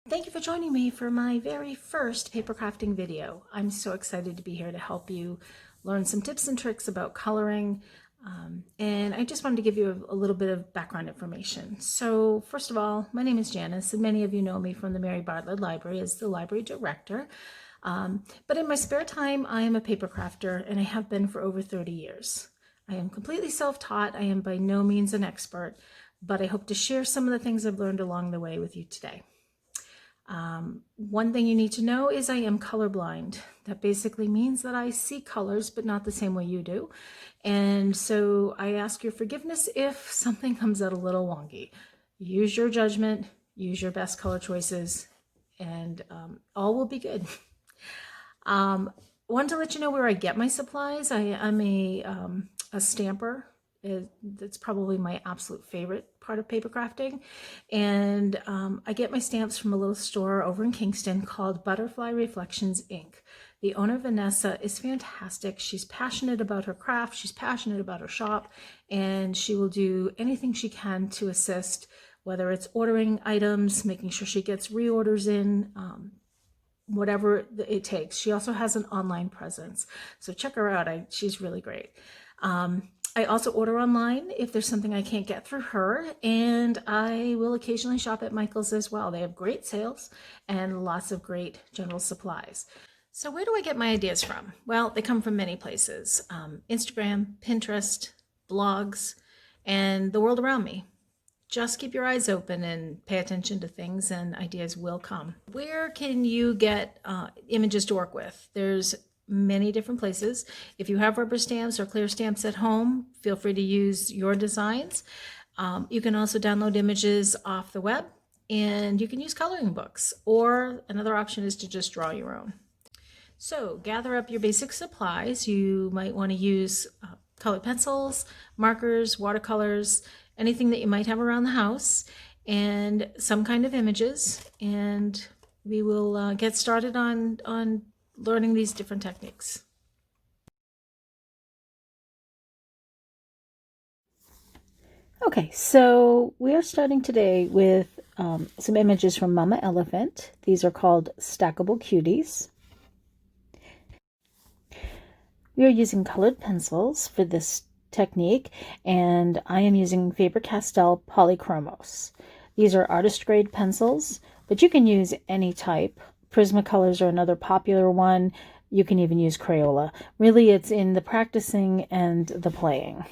Thank you for joining me for my very first paper crafting video. I'm so excited to be here to help you learn some tips and tricks about coloring. And I just wanted to give you a little bit of background information. So first of all, my name is Janice, and many of you know me from the Mary Bartlett Library as the library director. But in my spare time, I am a paper crafter, and I have been for over 30 years. I am completely self-taught. I am by no means an expert, but I hope to share some of the things I've learned along the way with you today. One thing you need to know is I am colorblind. That basically means that I see colors, but not the same way you do. And so I ask your forgiveness if something comes out a little wonky. Use your judgment, use your best color choices, and all will be good. Wanted to let you know where I get my supplies. I'm a stamper. That's probably my absolute favorite part of paper crafting. And I get my stamps from a little store over in Kingston called Butterfly Reflections Inc. The owner, Vanessa, is fantastic. She's passionate about her craft. She's passionate about her shop, and she will do anything she can to assist, whether it's ordering items, making sure she gets reorders in, whatever it takes. She also has an online presence, so check her out. She's really great. I also order online if there's something I can't get through her, and I will occasionally shop at Michael's as well. They have great sales and lots of great general supplies. So where do I get my ideas from? Well, they come from many places. Instagram, Pinterest, blogs, and the world around me. Just keep your eyes open and pay attention to things, and ideas will come. Where can you get images to work with? There's many different places. If you have rubber stamps or clear stamps at home, feel free to use your designs. You can also download images off the web, and you can use coloring books, or another option is to just draw your own. So gather up your basic supplies. You might want to use colored pencils, markers, watercolors, anything that you might have around the house, and some kind of images. And we will get started on learning these different techniques. Okay, so we are starting today with some images from Mama Elephant. These are called Stackable Cuties. We are using colored pencils for this technique, and I am using Faber-Castell Polychromos. These are artist grade pencils, but you can use any type. Prismacolors are another popular one. You can even use Crayola. Really, it's in the practicing and the playing.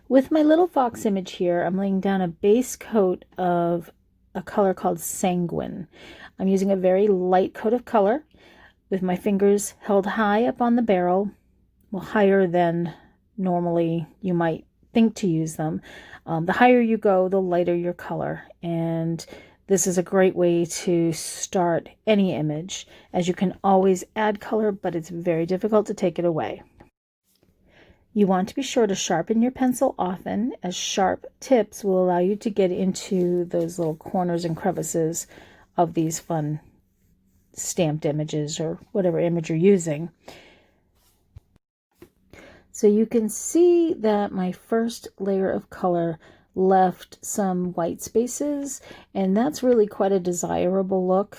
With my little fox image here, I'm laying down a base coat of a color called Sanguine. I'm using a very light coat of color with my fingers held high up on the barrel, well, higher than normally you might think to use them. The higher you go, the lighter your color, and this is a great way to start any image, as you can always add color, but it's very difficult to take it away. You want to be sure to sharpen your pencil often, as sharp tips will allow you to get into those little corners and crevices of these fun stamped images or whatever image you're using. So you can see that my first layer of color left some white spaces, and that's really quite a desirable look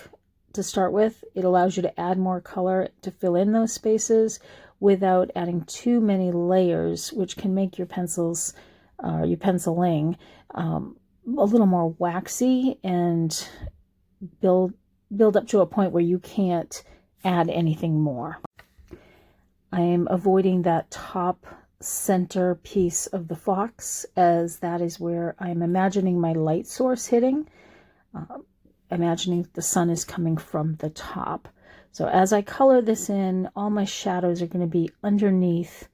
to start with. It allows you to add more color to fill in those spaces without adding too many layers, which can make your pencils, your penciling, a little more waxy and build up to a point where you can't add anything more. I am avoiding that top center piece of the fox, as that is where I'm imagining my light source hitting, imagining the sun is coming from the top. So as I color this in, all my shadows are going to be underneath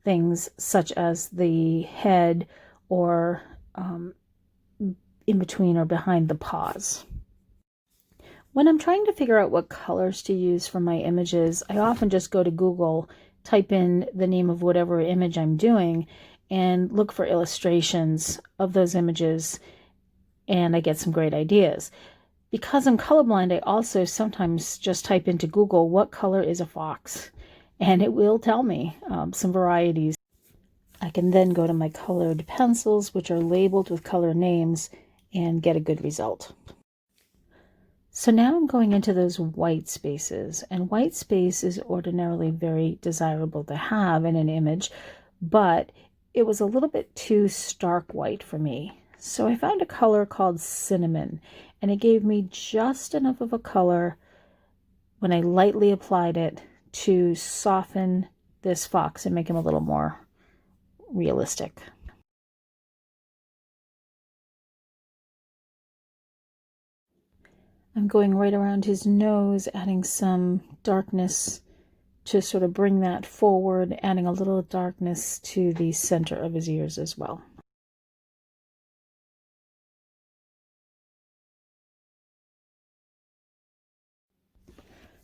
things such as the head, or in between or behind the paws. When I'm trying to figure out what colors to use for my images, I often just go to Google, type in the name of whatever image I'm doing, and look for illustrations of those images, and I get some great ideas. Because I'm colorblind, I also sometimes just type into Google, what color is a fox? And it will tell me some varieties. I can then go to my colored pencils, which are labeled with color names, and get a good result. So now I'm going into those white spaces, and white space is ordinarily very desirable to have in an image, but it was a little bit too stark white for me. So I found a color called cinnamon, and it gave me just enough of a color when I lightly applied it to soften this fox and make him a little more realistic. I'm going right around his nose, adding some darkness to sort of bring that forward, adding a little darkness to the center of his ears as well.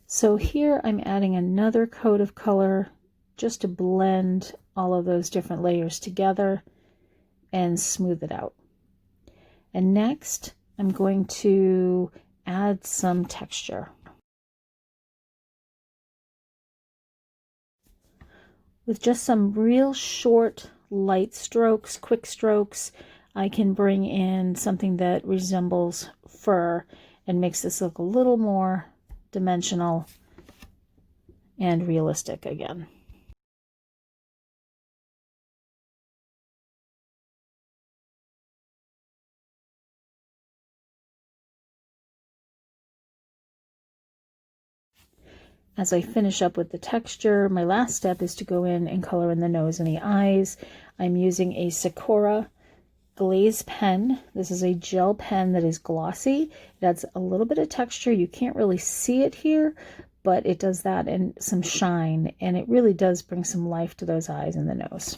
So here I'm adding another coat of color just to blend all of those different layers together and smooth it out. And next I'm going to add some texture. With just some real short, light strokes, quick strokes, I can bring in something that resembles fur and makes this look a little more dimensional and realistic again. As I finish up with the texture, my last step is to go in and color in the nose and the eyes. I'm using a Sakura glaze pen. This is a gel pen that is glossy. It adds a little bit of texture. You can't really see it here, but it does that and some shine, and it really does bring some life to those eyes and the nose.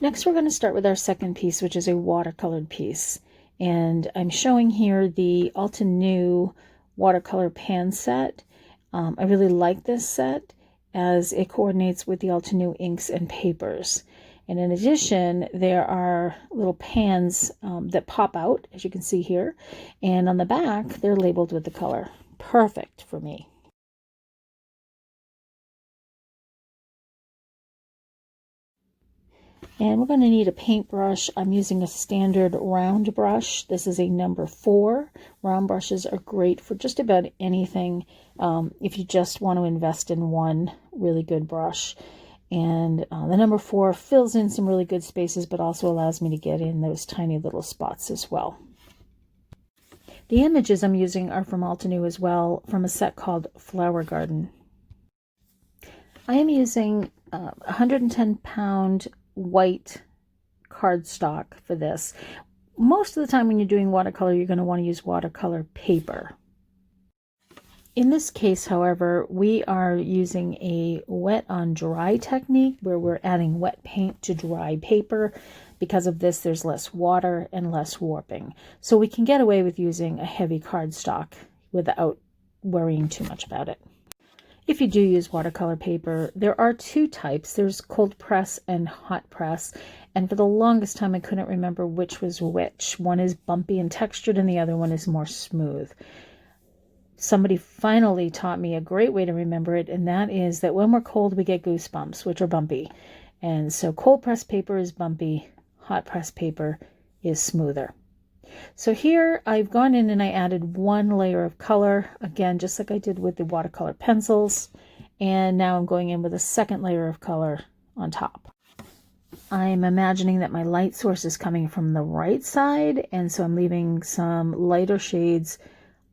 Next, we're going to start with our second piece, which is a watercolored piece. And I'm showing here the Altenew watercolor pan set. I really like this set as it coordinates with the Altenew inks and papers. And in addition, there are little pans that pop out, as you can see here. And on the back, they're labeled with the color. Perfect for me. And we're going to need a paintbrush. I'm using a standard round brush. This is a number 4. Round brushes are great for just about anything if you just want to invest in one really good brush. And the number 4 fills in some really good spaces, but also allows me to get in those tiny little spots as well. The images I'm using are from Altenew as well, from a set called Flower Garden. I am using 110-pound white cardstock for this. Most of the time when you're doing watercolor, you're going to want to use watercolor paper. In this case, however, we are using a wet on dry technique where we're adding wet paint to dry paper. Because of this, there's less water and less warping. So we can get away with using a heavy cardstock without worrying too much about it. If you do use watercolor paper, there are 2 types. There's cold press and hot press. And for the longest time, I couldn't remember which was which. One is bumpy and textured, and the other one is more smooth. Somebody finally taught me a great way to remember it, and that is that when we're cold, we get goosebumps, which are bumpy. And so cold press paper is bumpy, hot press paper is smoother. So here I've gone in and I added 1 layer of color, again, just like I did with the watercolor pencils. And now I'm going in with a second layer of color on top. I'm imagining that my light source is coming from the right side, and so I'm leaving some lighter shades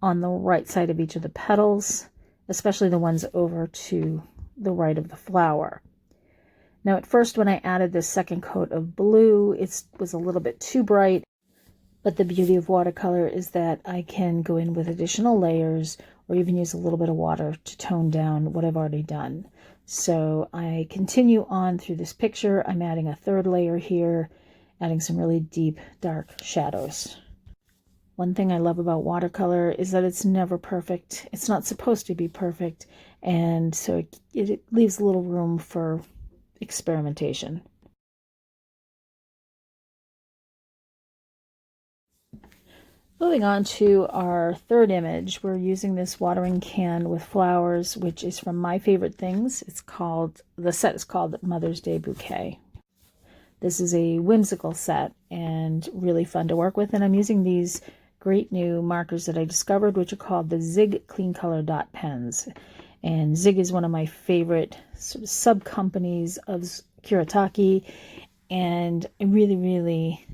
on the right side of each of the petals, especially the ones over to the right of the flower. Now at first when I added this second coat of blue, it was a little bit too bright. But the beauty of watercolor is that I can go in with additional layers or even use a little bit of water to tone down what I've already done. So I continue on through this picture. I'm adding a 3rd layer here, adding some really deep, dark shadows. One thing I love about watercolor is that it's never perfect. It's not supposed to be perfect. And so it leaves a little room for experimentation. Moving on to our 3rd image, we're using this watering can with flowers, which is from My Favorite Things. The set is called Mother's Day Bouquet. This is a whimsical set and really fun to work with. And I'm using these great new markers that I discovered, which are called the Zig Clean Color Dot Pens. And Zig is one of my favorite sort of sub-companies of Kuretake. And I really, really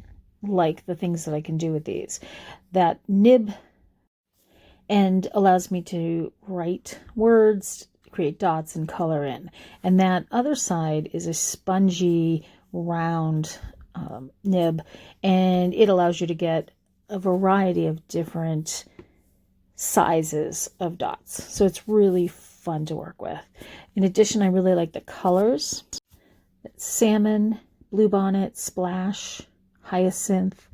like the things that I can do with these. That nib end allows me to write words, create dots, and color in. And that other side is a spongy, round nib, and it allows you to get a variety of different sizes of dots. So it's really fun to work with. In addition, I really like the colors. Salmon, bluebonnet, splash, hyacinth,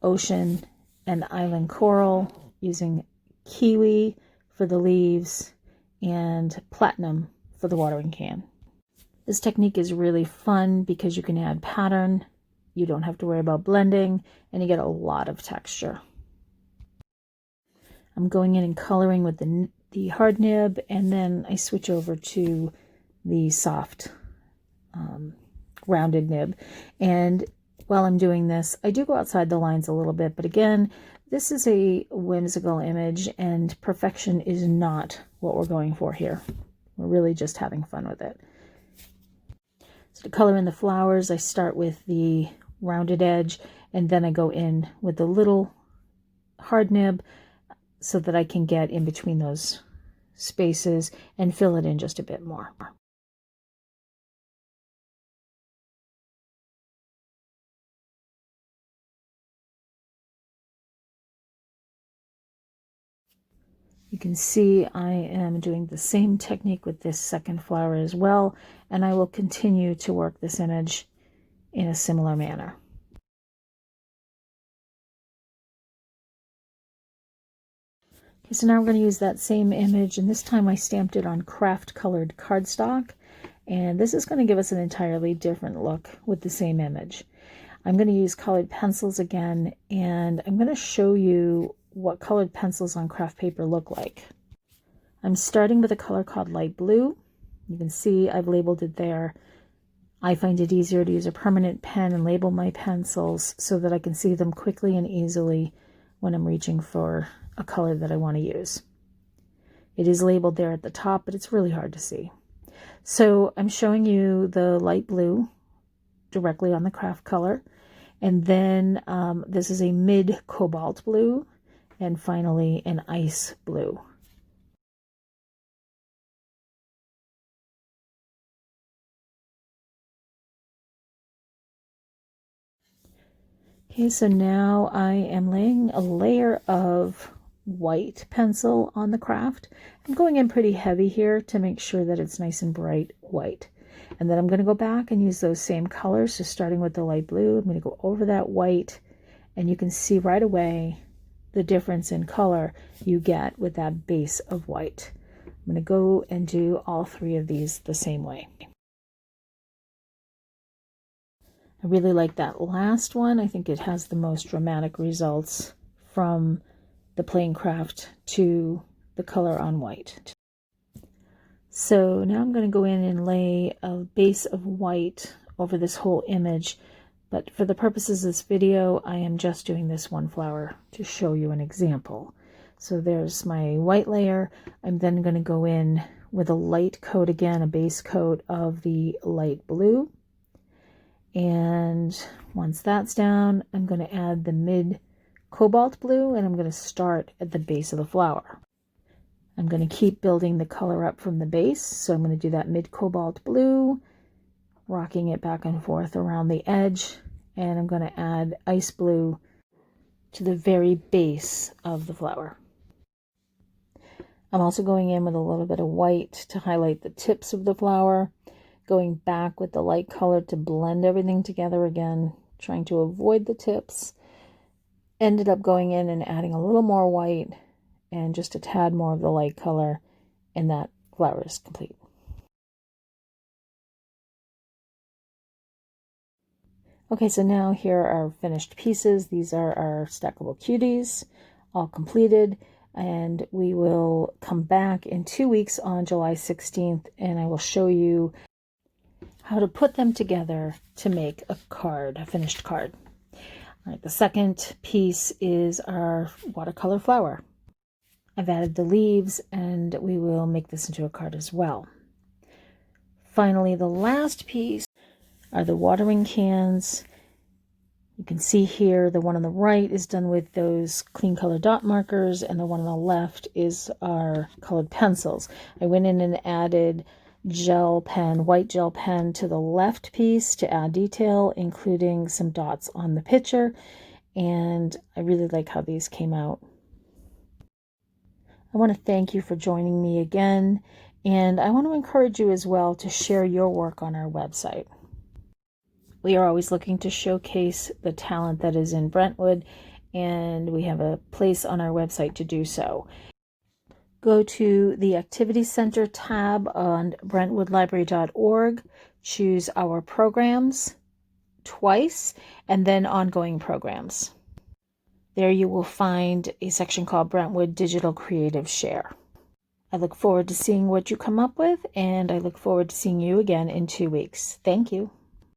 ocean, and island coral, using kiwi for the leaves and platinum for the watering can. This technique is really fun because you can add pattern, you don't have to worry about blending, and you get a lot of texture. I'm going in and coloring with the hard nib, and then I switch over to the soft rounded nib. And while I'm doing this, I do go outside the lines a little bit, but again, this is a whimsical image and perfection is not what we're going for here. We're really just having fun with it. So to color in the flowers, I start with the rounded edge and then I go in with the little hard nib so that I can get in between those spaces and fill it in just a bit more. You can see I am doing the same technique with this second flower as well, and I will continue to work this image in a similar manner. Okay, so now we're going to use that same image, and this time I stamped it on craft colored cardstock, and this is going to give us an entirely different look with the same image. I'm going to use colored pencils again, and I'm going to show you what colored pencils on craft paper look like. I'm starting with a color called light blue. You can see I've labeled it there. I find it easier to use a permanent pen and label my pencils so that I can see them quickly and easily when I'm reaching for a color that I want to use. It is labeled there at the top, but it's really hard to see. So I'm showing you the light blue directly on the craft color. And then this is a mid cobalt blue, and finally an ice blue. Okay, so now I am laying a layer of white pencil on the craft. I'm going in pretty heavy here to make sure that it's nice and bright white. And then I'm going to go back and use those same colors. So starting with the light blue, I'm going to go over that white, and you can see right away the difference in color you get with that base of white. I'm going to go and do all three of these the same way. I really like that last one. I think it has the most dramatic results from the plain craft to the color on white. So now I'm going to go in and lay a base of white over this whole image, but for the purposes of this video, I am just doing this one flower to show you an example. So there's my white layer. I'm then going to go in with a light coat again, a base coat of the light blue. And once that's down, I'm going to add the mid cobalt blue, and I'm going to start at the base of the flower. I'm going to keep building the color up from the base. So I'm going to do that mid cobalt blue, rocking it back and forth around the edge. And I'm going to add ice blue to the very base of the flower. I'm also going in with a little bit of white to highlight the tips of the flower, going back with the light color to blend everything together again, trying to avoid the tips. Ended up going in and adding a little more white and just a tad more of the light color, and that flower is complete. Okay, so now here are our finished pieces. These are our stackable cuties, all completed, and we will come back in 2 weeks on July 16th, and I will show you how to put them together to make a card, a finished card. All right, the second piece is our watercolor flower. I've added the leaves, and we will make this into a card as well. Finally, the last piece are the watering cans. You can see here the one on the right is done with those clean color dot markers, and the one on the left is our colored pencils. I went in and added gel pen, white gel pen to the left piece to add detail, including some dots on the picture, and I really like how these came out. I want to thank you for joining me again, and I want to encourage you as well to share your work on our website. We are always looking to showcase the talent that is in Brentwood, and we have a place on our website to do so. Go to the Activity Center tab on brentwoodlibrary.org, choose our programs twice, and then ongoing programs. There you will find a section called Brentwood Digital Creative Share. I look forward to seeing what you come up with, and I look forward to seeing you again in 2 weeks. Thank you.